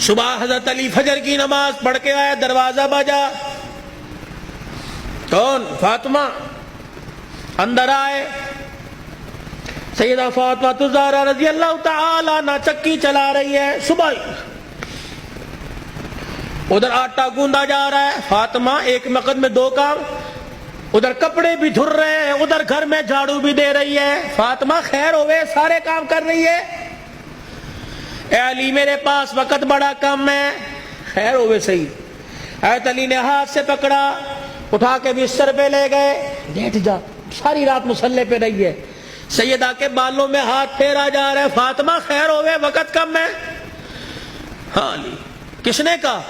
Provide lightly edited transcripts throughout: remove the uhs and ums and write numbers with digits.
صبح حضرت علی فجر کی نماز پڑھ کے آئے، دروازہ بجا، کون؟ فاطمہ۔ اندر آئے، سیدہ فاطمہ الزہرا رضی اللہ تعالی عنہا چکی چلا رہی ہے، صبح ادھر آٹا گوندا جا رہا ہے، فاطمہ ایک وقت میں دو کام، ادھر کپڑے بھی دھر رہے ہیں، ادھر گھر میں جھاڑو بھی دے رہی ہے۔ فاطمہ خیر ہوئے، سارے کام کر رہی ہے۔ اے علی میرے پاس وقت بڑا کم ہے۔ خیر ہوئے صحیح۔ حضرت علی نے ہاتھ سے پکڑا، اٹھا کے بستر پہ لے گئے، لیٹ جا، ساری رات مصلے پہ رہی ہے۔ سیدہ کے بالوں میں ہاتھ پھیرا جا رہا ہے، فاطمہ خیر ہوئے، وقت کم ہے۔ ہاں علی، کس نے کہا؟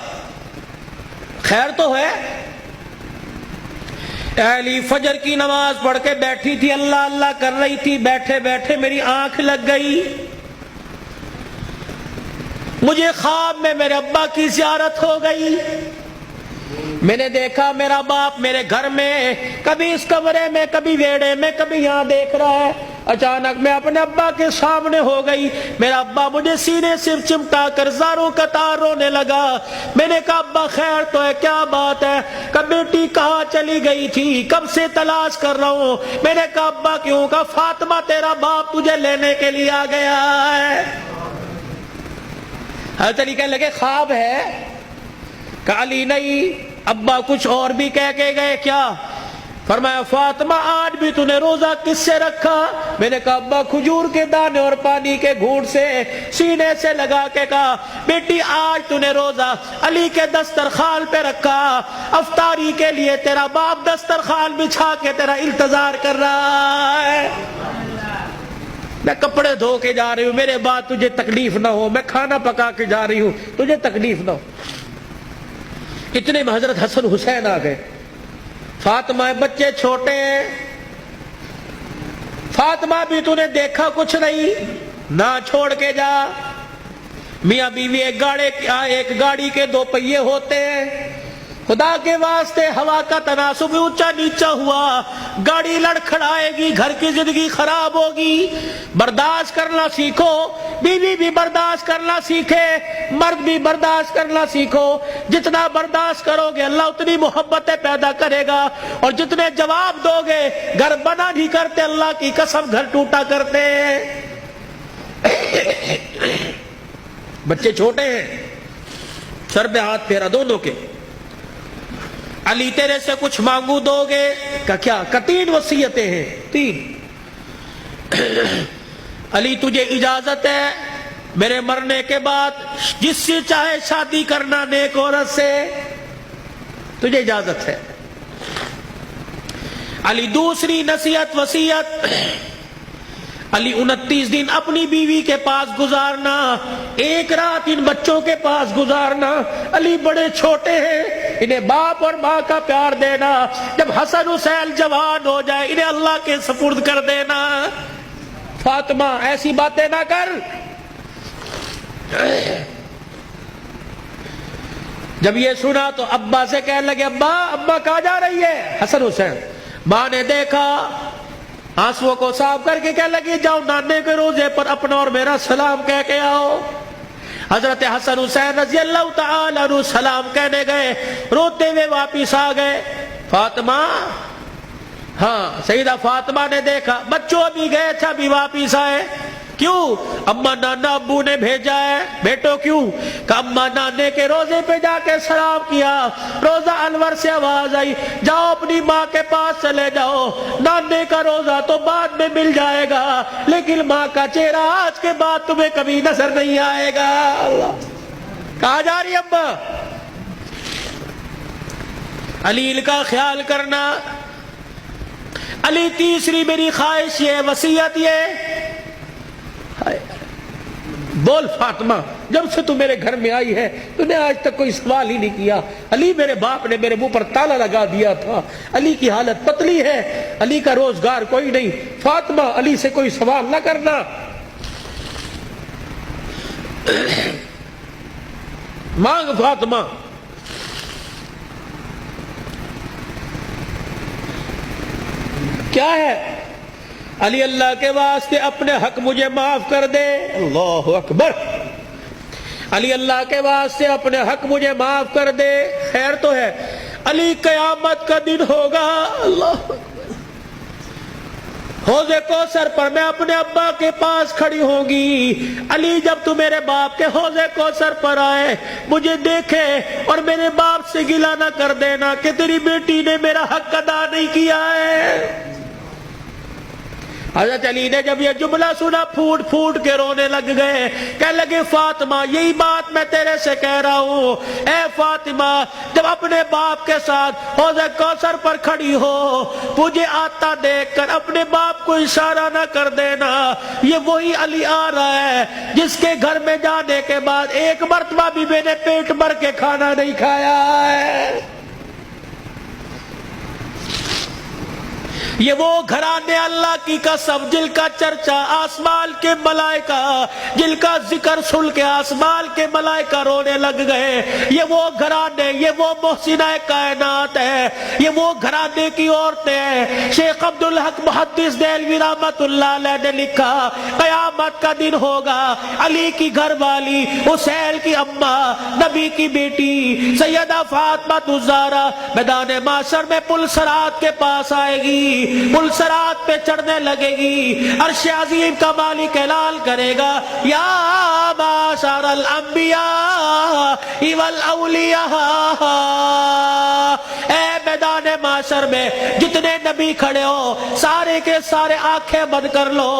خیر تو ہے۔ اے علی فجر کی نماز پڑھ کے بیٹھی تھی، اللہ اللہ کر رہی تھی، بیٹھے بیٹھے میری آنکھ لگ گئی، مجھے خواب میں میرے ابا کی زیارت ہو گئی۔ میں نے دیکھا میرا باپ میرے گھر میں، کبھی اس کمرے میں، کبھی ویڑے میں، کبھی یہاں دیکھ رہا ہے۔ اچانک میں اپنے ابا کے سامنے ہو گئی، میرا ابا مجھے سینے سے چمٹا کر زاروں قطار رونے لگا۔ میں نے کہا ابا خیر تو ہے، کیا بات ہے؟ کہ بیٹی کہاں چلی گئی تھی، کب سے تلاش کر رہا ہوں۔ میں نے کہا ابا کیوں؟ کہا فاطمہ تیرا باپ تجھے لینے کے لیے آ گیا ہے۔ حضرت علی کہنے لگے خواب ہے؟ کہا علی نہیں، ابا کچھ اور بھی کہہ کے گئے۔ کیا؟ فرمایا فاطمہ آج بھی تو نے روزہ کس سے رکھا؟ میں نے کہا ابا کھجور کے دانے اور پانی کے گھونٹ سے، سینے سے لگا کے کہا بیٹی آج تو نے روزہ علی کے دسترخوان پہ رکھا، افطاری کے لیے تیرا باپ دسترخوان بچھا کے تیرا انتظار کر رہا ہے۔ میں کپڑے دھو کے جا رہی ہوں، میرے بعد تجھے تکلیف نہ ہو، میں کھانا پکا کے جا رہی ہوں، تجھے تکلیف نہ ہو۔ اتنے میں حضرت حسن حسین آ گئے۔ فاطمہ بچے چھوٹے ہیں، فاطمہ بھی تو نے دیکھا کچھ نہیں، نہ چھوڑ کے جا۔ میاں بیوی ایک گاڑی کے دو پہیے ہوتے ہیں، خدا کے واسطے ہوا کا تناسب اونچا نیچا ہوا، گاڑی لڑکھڑائے گی، گھر کی زندگی خراب ہوگی۔ برداشت کرنا سیکھو، بیوی بھی برداشت کرنا سیکھے، مرد بھی برداشت کرنا سیکھو۔ جتنا برداشت کرو گے اللہ اتنی محبتیں پیدا کرے گا، اور جتنے جواب دو گے گھر بنا نہیں کرتے، اللہ کی قسم گھر ٹوٹا کرتے۔ بچے چھوٹے ہیں، سر پہ ہاتھ پھیرا دونوں کے۔ علی تیرے سے کچھ مانگو دو گے؟ کہ کیا؟ کہ 3 وصیتیں ہیں، 3۔ علی تجھے اجازت ہے میرے مرنے کے بعد جس سے چاہے شادی کرنا نیک عورت سے، تجھے اجازت ہے۔ علی دوسری نصیحت وصیت، علی 29 دن اپنی بیوی کے پاس گزارنا، 1 رات ان بچوں کے پاس گزارنا۔ علی بڑے چھوٹے ہیں، انہیں باپ اور ماں کا پیار دینا، جب حسن حسین جوان ہو جائے انہیں اللہ کے سپرد کر دینا۔ فاطمہ ایسی باتیں نہ کر۔ جب یہ سنا تو ابا سے کہنے لگے ابا کہاں جا رہی ہے؟ حسن حسین۔ ماں نے دیکھا، آنسوؤں کو صاف کر کے کہنے لگی جاؤ نانے کے روزے پر اپنا اور میرا سلام کہہ کے آؤ۔ حضرت حسن حسین رضی اللہ تعالی عنہ سلام کہنے گئے، روتے ہوئے واپس آ گئے۔ فاطمہ، ہاں سیدہ فاطمہ نے دیکھا بچوں بھی گئے تھے، ابھی واپس آئے۔ کیوں؟ اما نانا ابو نے بھیجا ہے۔ بیٹو کیوں؟ کہ اما نانے کے روزے پہ جا کے سلام کیا، روزہ انور سے آواز آئی جاؤ اپنی ماں کے پاس چلے جاؤ، نانے کا روزہ تو بعد میں مل جائے گا، لیکن ماں کا چہرہ آج کے بعد تمہیں کبھی نظر نہیں آئے گا۔ اللہ، کہاں جا رہی ابا؟ علی کا خیال کرنا۔ علی تیسری میری خواہش یہ، وصیت یہ، بول فاطمہ جب سے تو میرے گھر میں آئی ہے تو نے آج تک کوئی سوال ہی نہیں کیا۔ علی میرے باپ نے میرے منہ پر تالا لگا دیا تھا، علی کی حالت پتلی ہے، علی کا روزگار کوئی نہیں، فاطمہ علی سے کوئی سوال نہ کرنا۔ مانگ فاطمہ۔ کیا ہے؟ علی اللہ کے واسطے اپنے حق مجھے معاف کر دے۔ اللہ اکبر۔ علی اللہ کے واسطے اپنے حق مجھے معاف کر دے. خیر تو ہے. علی قیامت کا دن ہوگا, اللہ حوض کوثر پر میں اپنے ابا کے پاس کھڑی ہوں گی. علی جب تو میرے باپ کے حوض کوثر پر آئے, مجھے دیکھے اور میرے باپ سے گلہ نہ کر دینا کہ تیری بیٹی نے میرا حق ادا نہیں کیا ہے. حضرت علی نے جب یہ جملہ سنا پھوٹ پھوٹ کے رونے لگ گئے. کہنے لگے فاطمہ یہی بات میں تیرے سے کہہ رہا ہوں. اے فاطمہ جب اپنے باپ کے ساتھ حوض کوثر پر کھڑی ہو, مجھے آتا دیکھ کر اپنے باپ کو اشارہ نہ کر دینا. یہ وہی علی آ رہا ہے جس کے گھر میں جانے کے بعد ایک مرتبہ بھی میں نے پیٹ بھر کے کھانا نہیں کھایا ہے. یہ وہ گھرانے اللہ کی قسم جن کا چرچا آسمان کے ملائکہ, جن کا ذکر سن کے آسمان کے ملائکہ رونے لگ گئے. یہ وہ گھرانے, یہ وہ محسنہ کائنات ہے, یہ وہ گھرانے کی عورتیں ہیں. شیخ عبدالحق محدث دہلوی رحمت اللہ علیہ نے لکھا قیامت کا دن ہوگا, علی کی گھر والی حسین کی اماں نبی کی بیٹی سیدہ فاطمہ الزہرا میدان معاشر میں پل صراط کے پاس آئے گی, پل صراط پہ چڑھنے لگے گی. عرش عظیم کا مالک اعلان کرے گا یا معاشر الانبیاء والاولیاء, اے میدان معاشر میں جتنے نبی کھڑے ہو سارے کے سارے آنکھیں بند کر لو.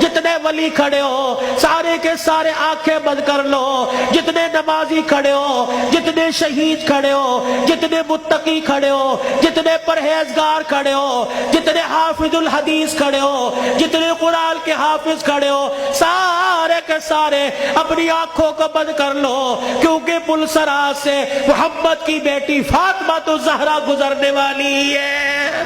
جتنے ولی کھڑے ہو سارے کے سارے آنکھیں بند کر لو. جتنے نمازی کھڑے ہو, جتنے شہید کھڑے ہو, جتنے متقی کھڑے ہو, جتنے پرہیزگار کھڑے ہو, جتنے حافظ الحدیث کھڑے ہو, جتنے قرآن کے حافظ کھڑے ہو, سارے کے سارے اپنی آنکھوں کو بند کر لو, کیونکہ پل صراط سے محمد کی بیٹی فاطمہ الزہرا گزرنے والی ہے.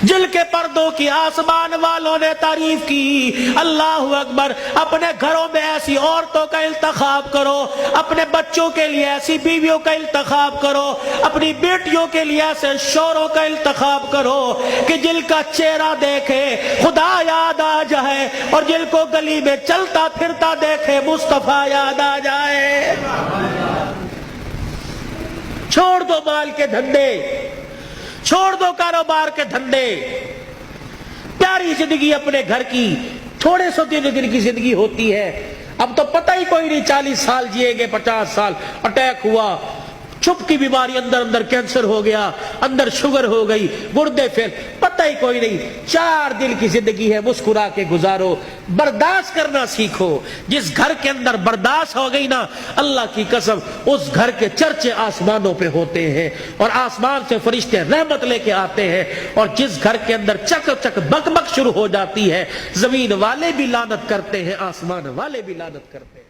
جل کے پردوں کی آسمان والوں نے تعریف کی. اللہ اکبر. اپنے گھروں میں ایسی عورتوں کا انتخاب کرو, اپنے بچوں کے لیے ایسی بیویوں کا انتخاب کرو, اپنی بیٹیوں کے لیے ایسے شوہروں کا انتخاب کرو کہ جن کا چہرہ دیکھے خدا یاد آ جائے, اور جن کو گلی میں چلتا پھرتا دیکھے مصطفیٰ یاد آ جائے. چھوڑ دو مال کے دھندے, چھوڑ دو کاروبار کے دھندے, پیاری زندگی اپنے گھر کی. تھوڑے سو دن کی زندگی ہوتی ہے. اب تو پتہ ہی کوئی نہیں 40 سال جیے گے, 50 سال, اٹیک ہوا, چھپ کی بیماری, اندر اندر کینسر ہو گیا, اندر شوگر ہو گئی, گردے پھیل, پتہ ہی کوئی نہیں. 4 دن کی زندگی ہے, مسکرا کے گزارو, برداشت کرنا سیکھو. جس گھر کے اندر برداشت ہو گئی نا, اللہ کی قسم اس گھر کے چرچے آسمانوں پہ ہوتے ہیں, اور آسمان سے فرشتے رحمت لے کے آتے ہیں. اور جس گھر کے اندر چک چک بک بک شروع ہو جاتی ہے, زمین والے بھی لعنت کرتے ہیں, آسمان والے بھی لعنت کرتے ہیں.